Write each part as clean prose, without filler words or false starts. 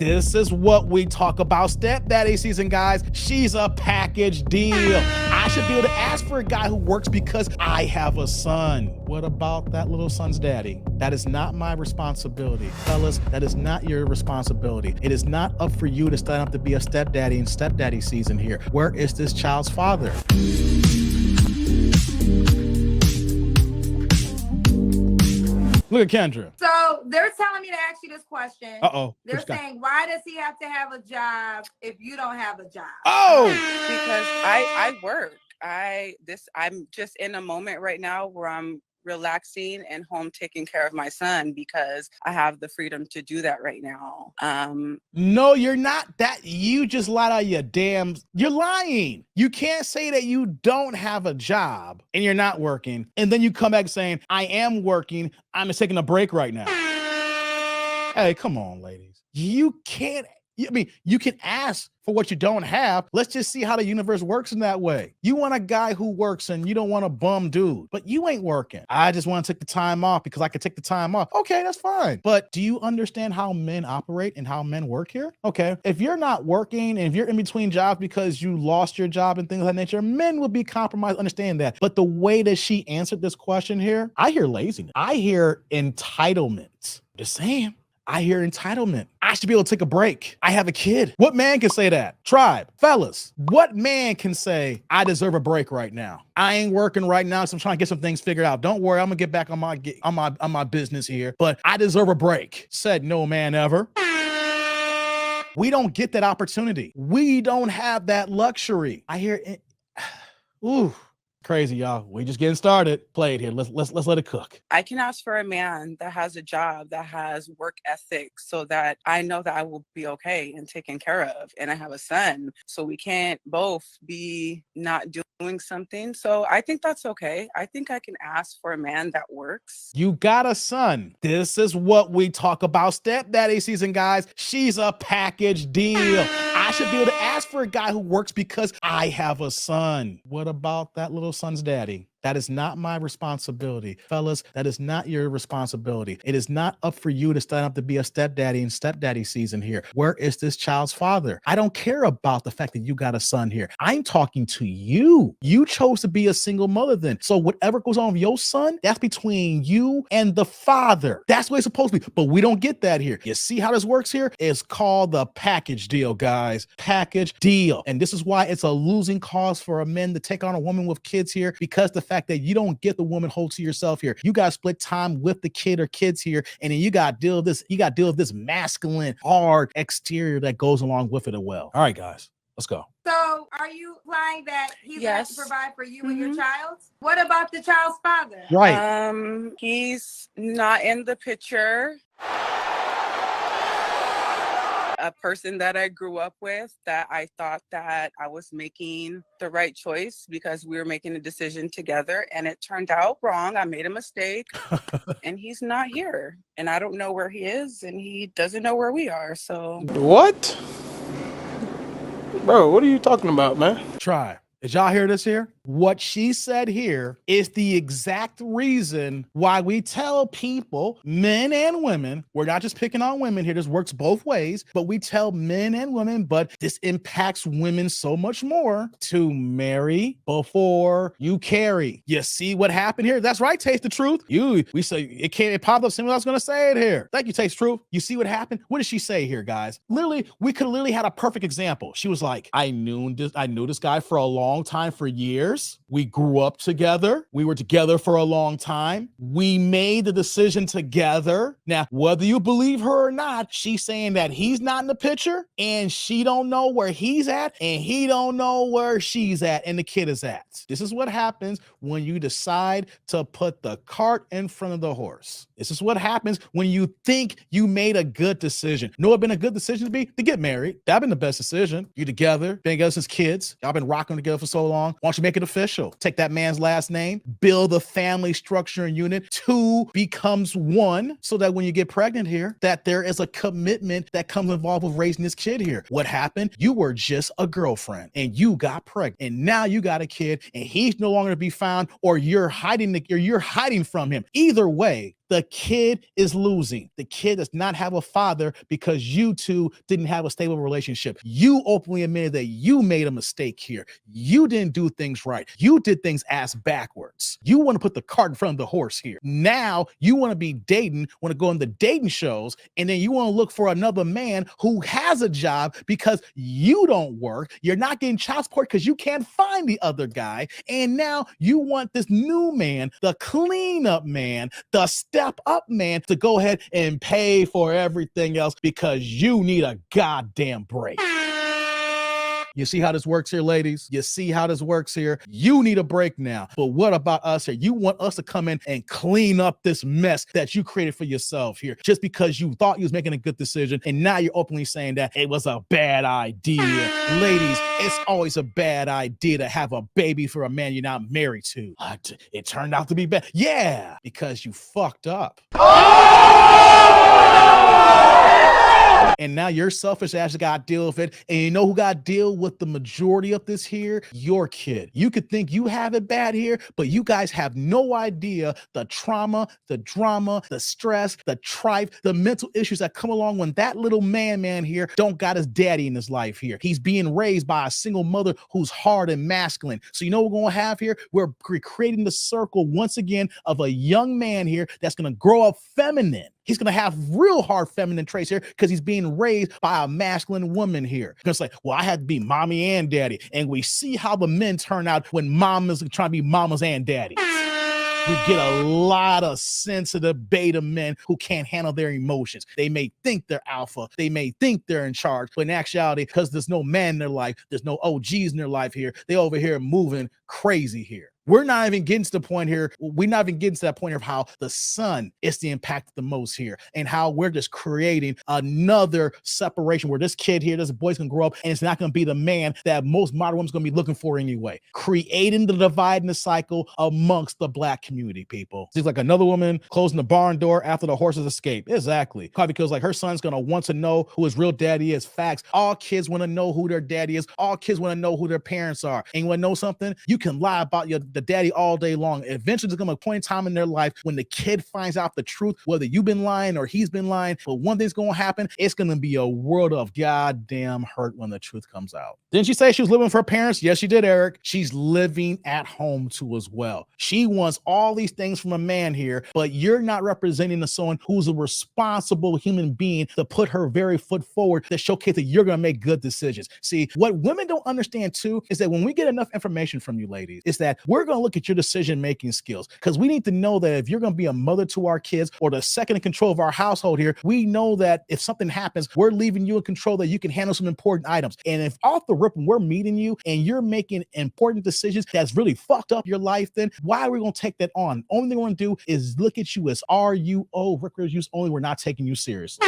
This is what we talk about stepdaddy season, guys. She's a package deal. I should be able to ask for a guy who works because I have a son. What about that little son's daddy? That is not my responsibility. Fellas, that is not your responsibility. It is not up for you to stand up to be a stepdaddy in stepdaddy season here. Where is this child's father? Look at Kendra. So they're telling me to ask you this question. Uh-oh. They're saying, why does he have to have a job if you don't have a job? Oh! Because I work. I'm just in a moment right now where I'm relaxing and home taking care of my son because I have the freedom to do that right now. No, you're not. That you just lied out your damn. You're lying. You can't say that you don't have a job and you're not working, and then you come back saying, I am working. I'm just taking a break right now. Hey, come on, ladies. You can't. I mean, you can ask for what you don't have. Let's just see how the universe works in that way. You want a guy who works and you don't want a bum dude, but you ain't working. I just want to take the time off because I can take the time off. Okay, that's fine. But do you understand how men operate and how men work here? Okay, if you're not working and if you're in between jobs because you lost your job and things of that nature, men will be compromised, understand that. But the way that she answered this question here, I hear laziness. I hear entitlement. Just saying. I hear entitlement. I should be able to take a break. I have a kid. What man can say that? Tribe, fellas, what man can say, I deserve a break right now? I ain't working right now, so I'm trying to get some things figured out. Don't worry, I'm gonna get back on my business here, but I deserve a break. Said no man ever. We don't get that opportunity. We don't have that luxury. I hear it. Ooh. Crazy, y'all. We just getting started. Play it here. Let's let it cook. I can ask for a man that has a job, that has work ethic, so that I know that I will be okay and taken care of. And I have a son, so we can't both be not doing something. So I think that's okay. I think I can ask for a man that works. You got a son. This is what we talk about stepdaddy season, guys. She's a package deal. I should be able to ask for a guy who works because I have a son. What about that little son's daddy? That is not my responsibility. Fellas, that is not your responsibility. It is not up for you to stand up to be a stepdaddy in stepdaddy season here. Where is this child's father? I don't care about the fact that you got a son here. I'm talking to you. You chose to be a single mother then. So whatever goes on with your son, that's between you and the father. That's what it's supposed to be. But we don't get that here. You see how this works here? It's called the package deal, guys. Package deal. And this is why it's a losing cause for a man to take on a woman with kids here, because the fact that you don't get the woman whole to yourself here. You got to split time with the kid or kids here, and then you got to deal with this. You got to deal with this masculine, hard exterior that goes along with it as well. All right, guys, let's go. So are you implying that he's going to provide for you and your child? What about the child's father? Right. He's not in the picture. A person that I grew up with, that I thought that I was making the right choice because we were making a decision together, and it turned out wrong. I made a mistake and he's not here, and I don't know where he is, and he doesn't know where we are. So what? Bro, what are you talking about, man? Try. Did y'all hear this here? What she said here is the exact reason why we tell people, men and women, we're not just picking on women here, this works both ways, but we tell men and women, but this impacts women so much more, to marry before you carry. You see what happened here? That's right, Taste the Truth. We say it popped up, same way I was gonna say it here. Thank you, Taste Truth. You see what happened? What did she say here, guys? Literally, we could literally had a perfect example. She was like, I knew this guy for a long time, for years. We grew up together. We were together for a long time. We made the decision together. Now, whether you believe her or not, she's saying that he's not in the picture and she don't know where he's at and he don't know where she's at and the kid is at. This is what happens when you decide to put the cart in front of the horse. This is what happens when you think you made a good decision. Know what been a good decision to be? To get married. That been the best decision. You together, been together since kids. Y'all been rocking together for so long. Why don't you make it official? Take that man's last name, build a family structure and unit. Two becomes one, so that when you get pregnant here, that there is a commitment that comes involved with raising this kid here. What happened? You were just a girlfriend and you got pregnant, and now you got a kid and he's no longer to be found, or you're hiding from him. Either way, The kid is losing. The kid does not have a father because you two didn't have a stable relationship. You openly admitted that you made a mistake here. You didn't do things right. You did things ass backwards. You want to put the cart in front of the horse here. Now you want to be dating, want to go on the dating shows, and then you want to look for another man who has a job because you don't work. You're not getting child support because you can't find the other guy. And now you want this new man, the cleanup man, the step up man, to go ahead and pay for everything else because you need a goddamn break. You see how this works here, ladies? You see how this works here? You need a break now. But what about us here? You want us to come in and clean up this mess that you created for yourself here just because you thought you was making a good decision, and now you're openly saying that it was a bad idea. Ladies, it's always a bad idea to have a baby for a man you're not married to. But it turned out to be bad. Yeah, because you fucked up. And now your selfish ass got to deal with it. And you know who got to deal with the majority of this here? Your kid. You could think you have it bad here, but you guys have no idea the trauma, the drama, the stress, the tripe, the mental issues that come along when that little man here don't got his daddy in his life here. He's being raised by a single mother who's hard and masculine. So you know what we're going to have here? We're creating the circle once again of a young man here that's going to grow up feminine. He's going to have real hard feminine traits here because he's being raised by a masculine woman here. It's like, well, I had to be mommy and daddy. And we see how the men turn out when mamas are trying to be mamas and daddies. We get a lot of sensitive beta men who can't handle their emotions. They may think they're alpha. They may think they're in charge. But in actuality, because there's no man in their life, there's no OGs in their life here, they over here moving crazy here. We're not even getting to the point here. We're not even getting to that point here of how the son is the impact the most here and how we're just creating another separation where this kid here, this boy's gonna grow up and it's not gonna be the man that most modern women's gonna be looking for anyway. Creating the divide and the cycle amongst the black community, people. Seems like another woman closing the barn door after the horses escape. Exactly. Probably because like her son's gonna want to know who his real daddy is. Facts. All kids want to know who their daddy is. All kids want to know who their parents are. And you want to know something? You can lie about the daddy all day long. Eventually there's gonna be a point in time in their life when the kid finds out the truth, whether you've been lying or he's been lying. But one thing's gonna happen, it's gonna be a world of goddamn hurt when the truth comes out. Didn't she say she was living with her parents? Yes, she did, Eric. She's living at home too as well. She wants all these things from a man here, but you're not representing someone who's a responsible human being to put her very foot forward to showcase that you're gonna make good decisions. See, what women don't understand too is that when we get enough information from you ladies, is that we're gonna look at your decision-making skills, because we need to know that if you're going to be a mother to our kids or the second in control of our household here, we know that if something happens, we're leaving you in control, that you can handle some important items. And if off the rip we're meeting you and you're making important decisions that's really fucked up your life, then why are we going to take that on? Only thing we're going to do is look at you as RUO, recorders use only. We're not taking you seriously.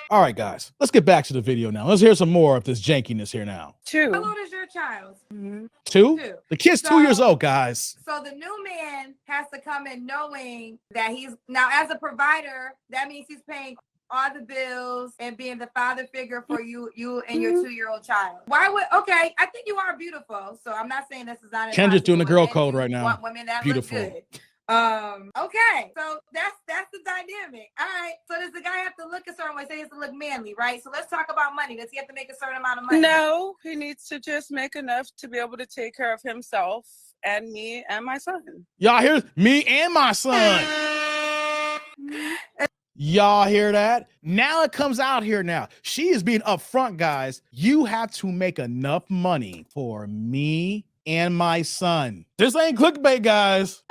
All right, guys, let's get back to the video now. Let's hear some more of this jankiness here now. 2. How old is your child? Mm-hmm. 2? 2. The kid's 2 years old, guys. So the new man has to come in knowing that he's now, as a provider, that means he's paying all the bills and being the father figure for you and your 2-year-old child. Why would, okay, I think you are beautiful. So I'm not saying this is not Kendra's doing the girl code right now. Want women that Beautiful. look good. Okay, so that's the dynamic. All right, so does the guy have to look a certain way? Say he has to look manly, right? So let's talk about money. Does he have to make a certain amount of money? No, he needs to just make enough to be able to take care of himself and me and my son. Y'all hear me and my son? Y'all hear that? Now it comes out here now. She is being upfront, guys. You have to make enough money for me and my son. This ain't clickbait, guys.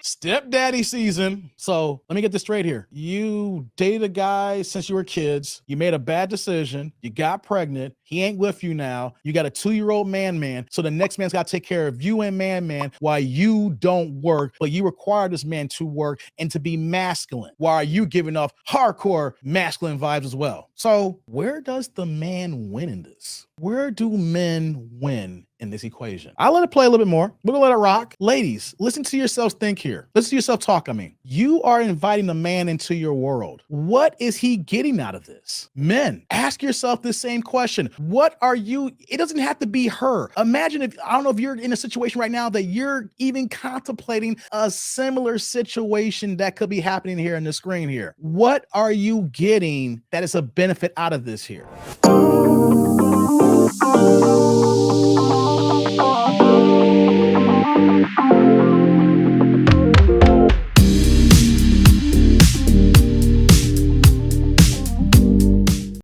Stepdaddy season. So let me get this straight here. You dated a guy since you were kids. You made a bad decision. You got pregnant. He ain't with you now. You got a 2-year-old man. So the next man's got to take care of you and man while you don't work, but you require this man to work and to be masculine while you giving off hardcore masculine vibes as well. So where does the man win in this? Where do men win in this equation? I'll let it play a little bit more. We're gonna let it rock. Ladies, listen to yourselves think here. Listen to yourself talk. You are inviting a man into your world. What is he getting out of this? Men, ask yourself this same question. What are you? It doesn't have to be her. Imagine if, I don't know if you're in a situation right now that you're even contemplating a similar situation that could be happening here on the screen here. What are you getting that is a benefit out of this here?